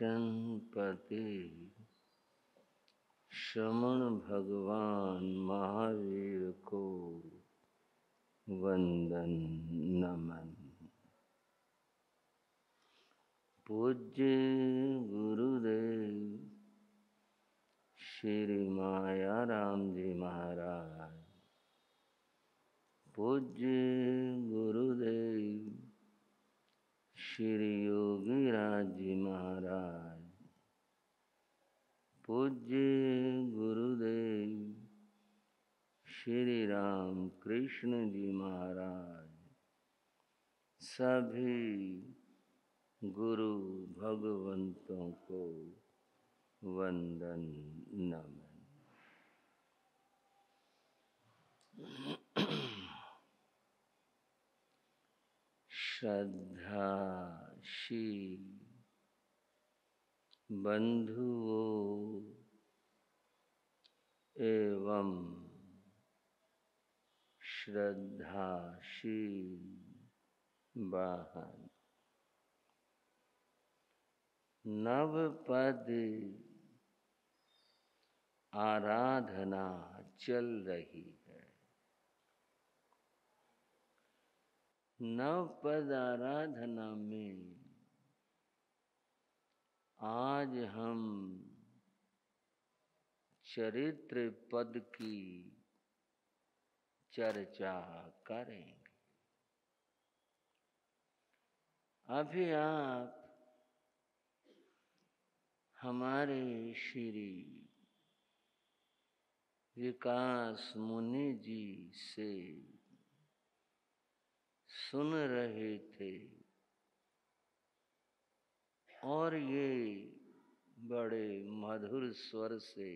दक्षिणपते श्रमण भगवान महावीर को वंदन नमन। पूज्य गुरुदेव श्री माया राम जी महाराज, पूज्य गुरुदेव श्री योगी राज जी महाराज, पूज्य गुरुदेव श्री राम कृष्ण जी महाराज, सभी गुरु भगवंतों को वंदन नमन। श्रद्धाशील बंधुओं एवं श्रद्धाशील बहन, नवपद आराधना चल रही है। नवपद आराधना में आज हम चरित्र पद की चर्चा करेंगे। अभी आप हमारे श्री विकास मुनि जी से सुन रहे थे और ये बड़े मधुर स्वर से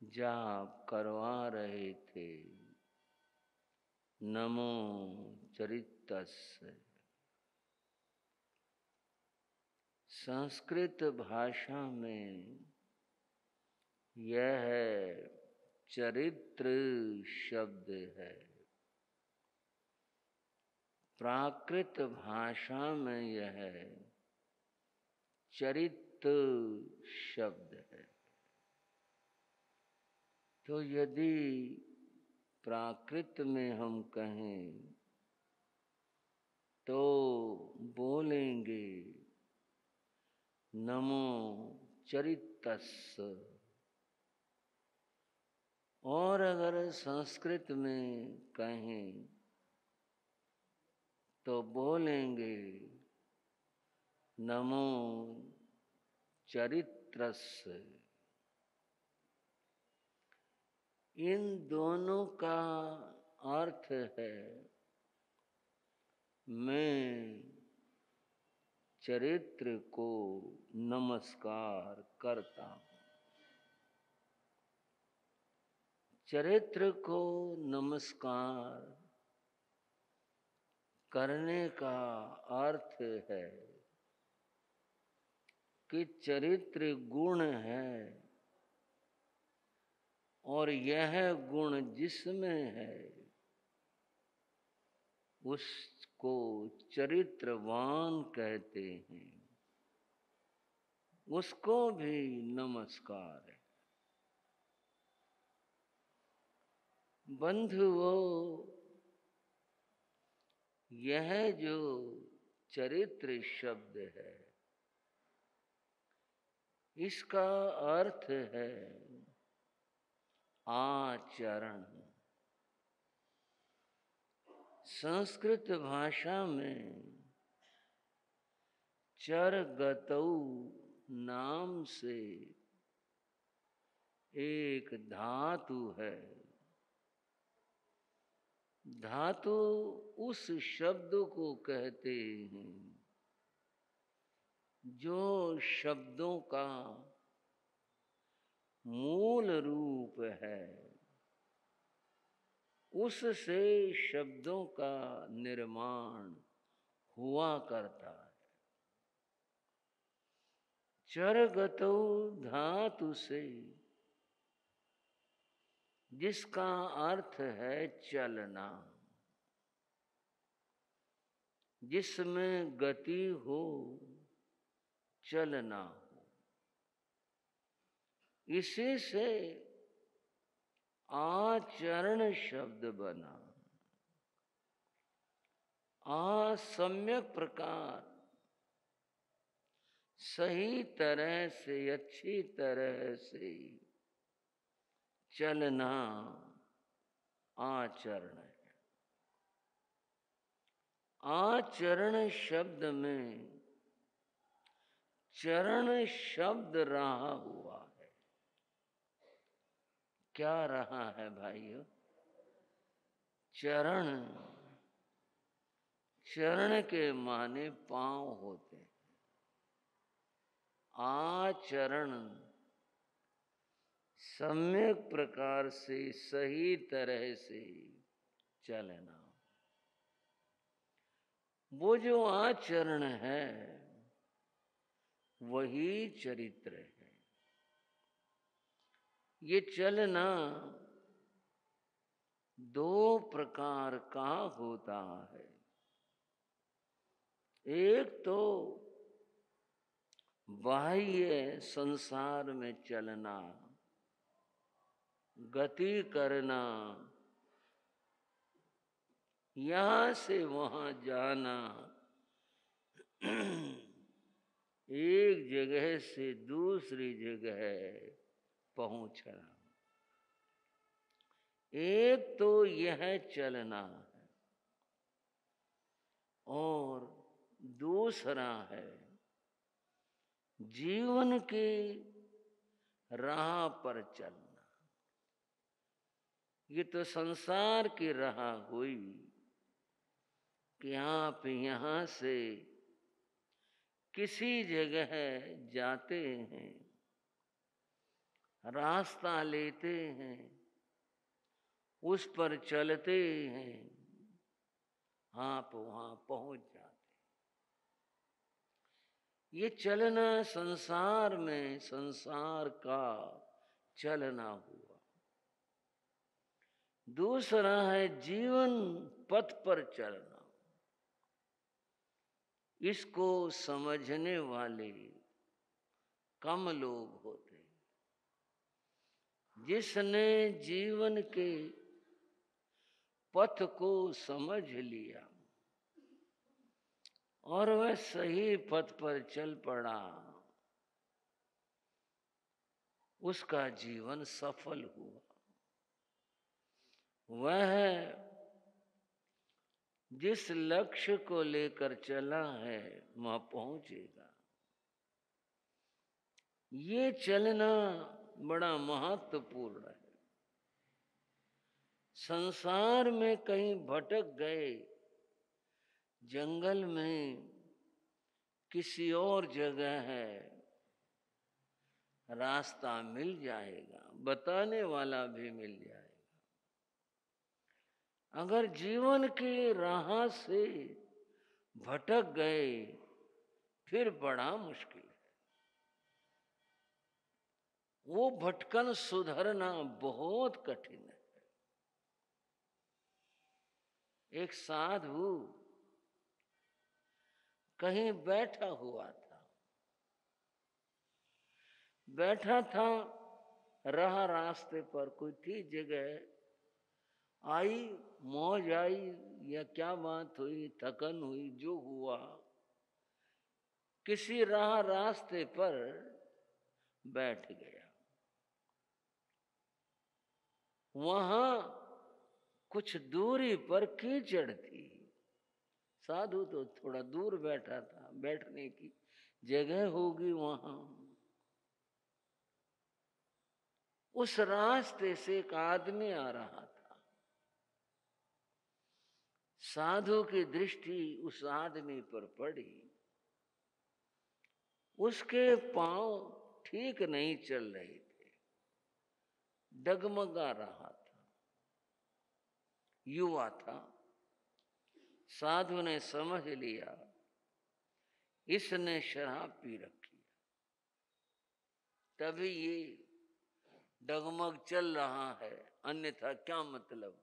जाप करवा रहे थे, नमो चरितस्य। संस्कृत भाषा में यह चरित्र शब्द है। प्राकृत भाषा में यह चरित शब्द है। तो यदि प्राकृत में हम कहें तो बोलेंगे नमो चरितस्य, और अगर संस्कृत में कहें तो बोलेंगे नमो चरित्रस्य। इन दोनों का अर्थ है मैं चरित्र को नमस्कार करता हूँ। चरित्र को नमस्कार करने का अर्थ है कि चरित्र गुण है और यह गुण जिसमें है उसको चरित्रवान कहते हैं, उसको भी नमस्कार है। बंधुओं, यह जो चरित्र शब्द है इसका अर्थ है आचरण। संस्कृत भाषा में चरगतौ नाम से एक धातु है। धातु उस शब्द को कहते हैं जो शब्दों का मूल रूप है, उससे शब्दों का निर्माण हुआ करता है। चरगतौ धातु से जिसका अर्थ है चलना, जिसमें गति हो चलना हो। इसी से आचरण शब्द बना। सम्यक प्रकार सही तरह से, अच्छी तरह से चलना आचरण है। आचरण शब्द में चरण शब्द रहा हुआ है। क्या रहा है भाइयों? चरण। चरण के माने पांव होते हैं। आचरण सम्यक प्रकार से, सही तरह से चलना। वो जो आचरण है वही चरित्र है। ये चलना दो प्रकार का होता है। एक तो बाह्य संसार में चलना, गति करना, यहां से वहां जाना, एक जगह से दूसरी जगह पहुंचना। एक तो यह चलना है और दूसरा है जीवन की राह पर चलना। ये तो संसार की राह हुई कि आप यहां से किसी जगह जाते हैं, रास्ता लेते हैं, उस पर चलते हैं, आप वहां पहुंच जाते। ये चलना संसार में, संसार का चलना हुआ। दूसरा है जीवन पथ पर चलना। इसको समझने वाले कम लोग होते हैं। जिसने जीवन के पथ को समझ लिया और वह सही पथ पर चल पड़ा, उसका जीवन सफल हुआ। वह जिस लक्ष्य को लेकर चला है वहां पहुंचेगा। ये चलना बड़ा महत्वपूर्ण है। संसार में कहीं भटक गए, जंगल में किसी और जगह है, रास्ता मिल जाएगा, बताने वाला भी मिल जाएगा। अगर जीवन की राह से भटक गए फिर बड़ा मुश्किल है। वो भटकन सुधरना बहुत कठिन है। एक साधु कहीं बैठा हुआ था, बैठा था, रहा रास्ते पर, कोई थी जगह, आई मौज आई या क्या बात हुई, थकन हुई, जो हुआ, किसी रास्ते पर बैठ गया। वहां कुछ दूरी पर कीचड़ थी। साधु तो थोड़ा दूर बैठा था, बैठने की जगह होगी वहां। उस रास्ते से एक आदमी आ रहा था। साधु की दृष्टि उस आदमी पर पड़ी। उसके पांव ठीक नहीं चल रहे थे, डगमगा रहा था, युवा था। साधु ने समझ लिया इसने शराब पी रखी है, तभी ये डगमग चल रहा है, अन्यथा क्या मतलब।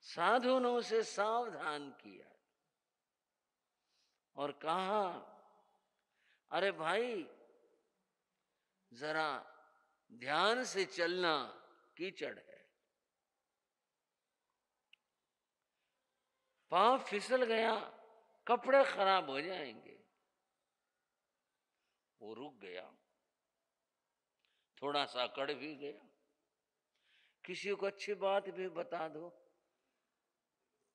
साधु ने उसे सावधान किया, और कहा, अरे भाई जरा ध्यान से चलना, कीचड़ है। पांव फिसल गया, कपड़े खराब हो जाएंगे। वो रुक गया, थोड़ा सा अकड़ भी गया। किसी को अच्छी बात भी बता दो,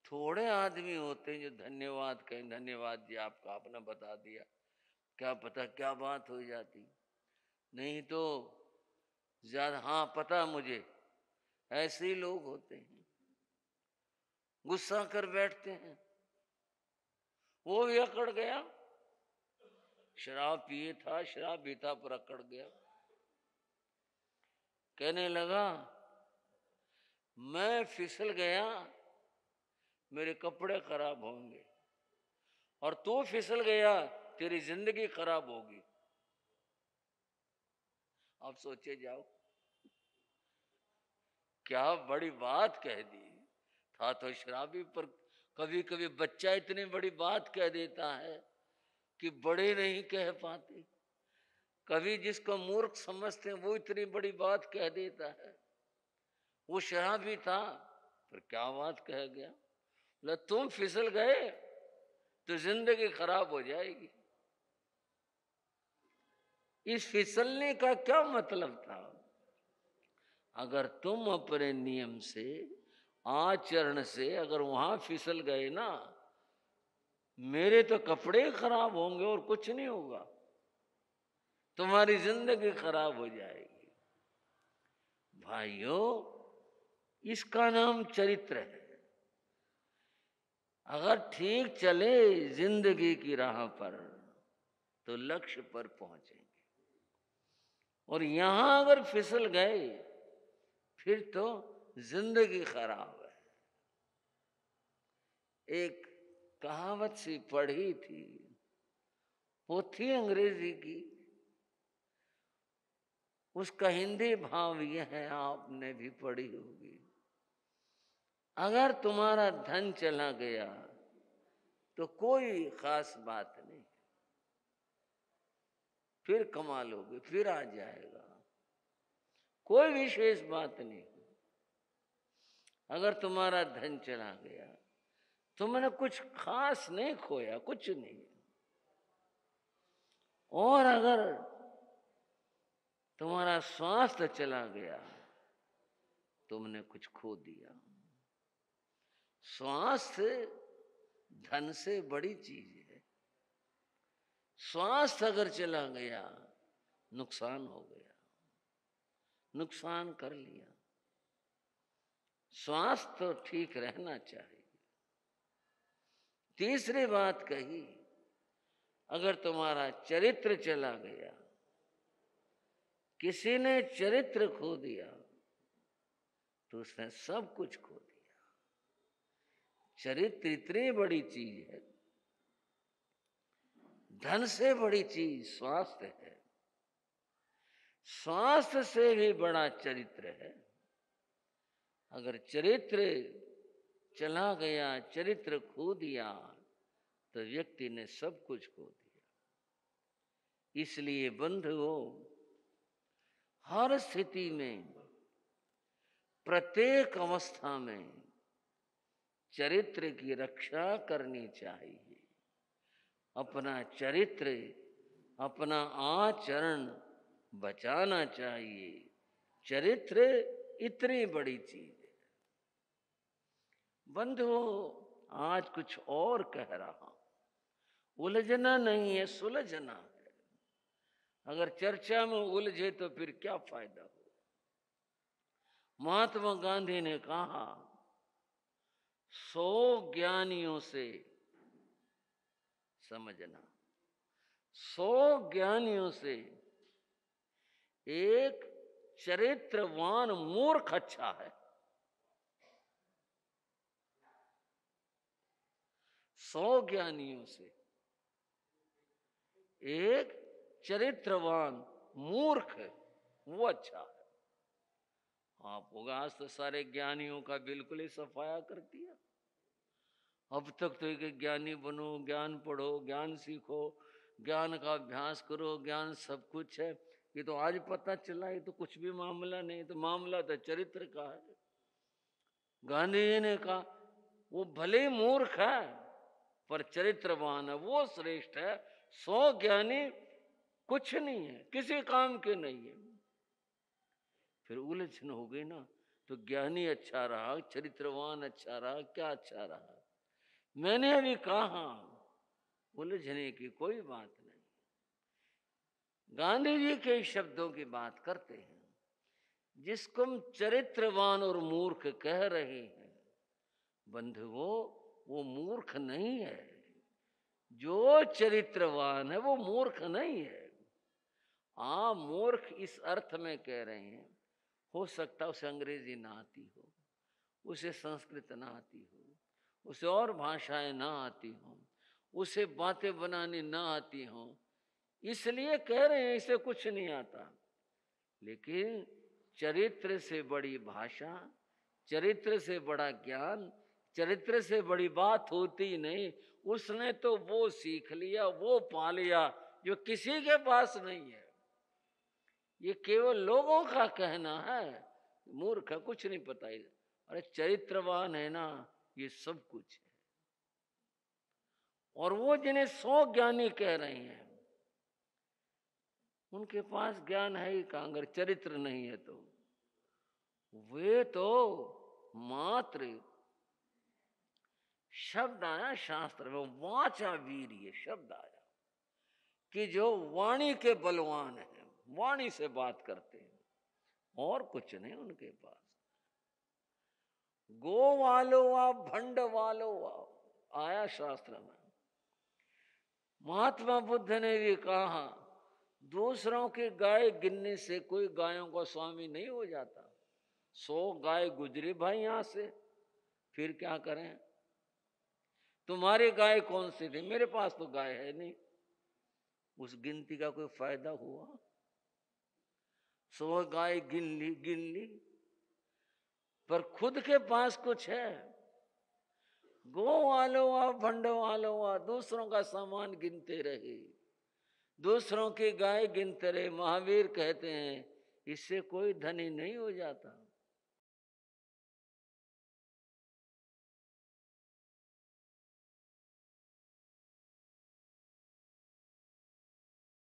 थोड़े आदमी होते हैं जो धन्यवाद कहें, धन्यवाद जी आपका, आपने बता दिया, क्या पता क्या बात हो जाती। नहीं तो ज्यादा, हाँ पता मुझे, ऐसे ही लोग होते हैं, गुस्सा कर बैठते हैं। वो भी अकड़ गया, शराब पिए था, शराब पीता पर अकड़ गया। कहने लगा, मैं फिसल गया, मेरे कपड़े खराब होंगे, और तू फिसल गया, तेरी जिंदगी खराब होगी। अब सोचे जाओ, क्या बड़ी बात कह दी। था तो शराबी, पर कभी कभी बच्चा इतनी बड़ी बात कह देता है कि बड़े नहीं कह पाते। कभी जिसको मूर्ख समझते हैं वो इतनी बड़ी बात कह देता है। वो शराबी था, पर क्या बात कह गया। बोला, तुम फिसल गए तो जिंदगी खराब हो जाएगी। इस फिसलने का क्या मतलब था? अगर तुम अपने नियम से, आचरण से अगर वहां फिसल गए ना, मेरे तो कपड़े खराब होंगे और कुछ नहीं होगा, तुम्हारी जिंदगी खराब हो जाएगी। भाइयों, इसका नाम चरित्र है। अगर ठीक चले जिंदगी की राह पर तो लक्ष्य पर पहुंचेंगे, और यहां अगर फिसल गए फिर तो जिंदगी खराब है। एक कहावत सी पढ़ी थी, वो थी अंग्रेजी की, उसका हिंदी भाव यह है, आपने भी पढ़ी होगी। अगर तुम्हारा धन चला गया तो कोई खास बात नहीं, फिर कमा लोगे, फिर आ जाएगा, कोई विशेष बात नहीं। अगर तुम्हारा धन चला गया, तुमने कुछ खास नहीं खोया, कुछ नहीं। और अगर तुम्हारा स्वास्थ्य चला गया, तुमने कुछ खो दिया। स्वास्थ्य धन से बड़ी चीज है। स्वास्थ्य अगर चला गया, नुकसान हो गया, नुकसान कर लिया। स्वास्थ्य तो ठीक रहना चाहिए। तीसरी बात कही, अगर तुम्हारा चरित्र चला गया, किसी ने चरित्र खो दिया तो उसने सब कुछ खो दिया। चरित्र इतनी बड़ी चीज है, धन से बड़ी चीज स्वास्थ्य है, स्वास्थ्य से भी बड़ा चरित्र है। अगर चरित्र चला गया, चरित्र खो दिया, तो व्यक्ति ने सब कुछ खो दिया। इसलिए बंधुओं, हर स्थिति में, प्रत्येक अवस्था में चरित्र की रक्षा करनी चाहिए। अपना चरित्र, अपना आचरण बचाना चाहिए। चरित्र इतनी बड़ी चीज है। बंधुओं, आज कुछ और कह रहा हूं, उलझना नहीं है, सुलझना है। अगर चर्चा में उलझे तो फिर क्या फायदा हो। महात्मा गांधी ने कहा, 100 ज्ञानियों से समझना, 100 ज्ञानियों से एक चरित्रवान मूर्ख अच्छा है। 100 ज्ञानियों से एक चरित्रवान मूर्ख है, वो अच्छा है। आप होगा, आज तो सारे ज्ञानियों का बिल्कुल ही सफाया कर दिया। अब तक तो एक ज्ञानी बनो, ज्ञान पढ़ो, ज्ञान सीखो, ज्ञान का अभ्यास करो, ज्ञान सब कुछ है। ये तो आज पता चला, ये तो कुछ भी मामला नहीं, तो मामला तो चरित्र का है। गांधी जी ने कहा वो भले ही मूर्ख है पर चरित्रवान है, वो श्रेष्ठ है। 100 ज्ञानी कुछ नहीं है, किसी काम के नहीं है। फिर उलझन हो गई ना, तो ज्ञानी अच्छा रहा, चरित्रवान अच्छा रहा, क्या अच्छा रहा? मैंने अभी कहा उलझने की कोई बात नहीं। गांधी जी के शब्दों की बात करते हैं। जिसको हम चरित्रवान और मूर्ख कह रहे हैं बंधुओं, वो मूर्ख नहीं है। जो चरित्रवान है वो मूर्ख नहीं है। हाँ, मूर्ख इस अर्थ में कह रहे हैं, हो सकता है उसे अंग्रेजी ना आती हो, उसे संस्कृत ना आती हो, उसे और भाषाएं ना आती हो, उसे बातें बनानी ना आती हो, इसलिए कह रहे हैं इसे कुछ नहीं आता। लेकिन चरित्र से बड़ी भाषा, चरित्र से बड़ा ज्ञान, चरित्र से बड़ी बात होती नहीं। उसने तो वो सीख लिया, वो पा लिया जो किसी के पास नहीं है। ये केवल लोगों का कहना है, मूर्ख है, कुछ नहीं पता। अरे चरित्रवान है ना, ये सब कुछ है। और वो जिन्हें 100 ज्ञानी कह रहे हैं, उनके पास ज्ञान है ही कहां अगर चरित्र नहीं है तो। वे तो मात्र शब्द आया शास्त्र में, वाचा वीर्य शब्द आया कि जो वाणी के बलवान है, वाणी से बात करते हैं, और कुछ नहीं उनके पास। गो वालो आ, भंड वालो आ, आया शास्त्र में। महात्मा बुद्ध ने भी कहा दूसरों की गाय गिनने से कोई गायों का स्वामी नहीं हो जाता। 100 गाय गुजरे भाई यहां से, फिर क्या करें? तुम्हारी गाय कौन सी थी? मेरे पास तो गाय है नहीं। उस गिनती का कोई फायदा हुआ? 100 गाय गिन ली, पर खुद के पास कुछ है? गो वालो आ, भंड वालो आ, दूसरों का सामान गिनते रहे, दूसरों की गाय गिनते रहे। महावीर कहते हैं इससे कोई धनी नहीं हो जाता।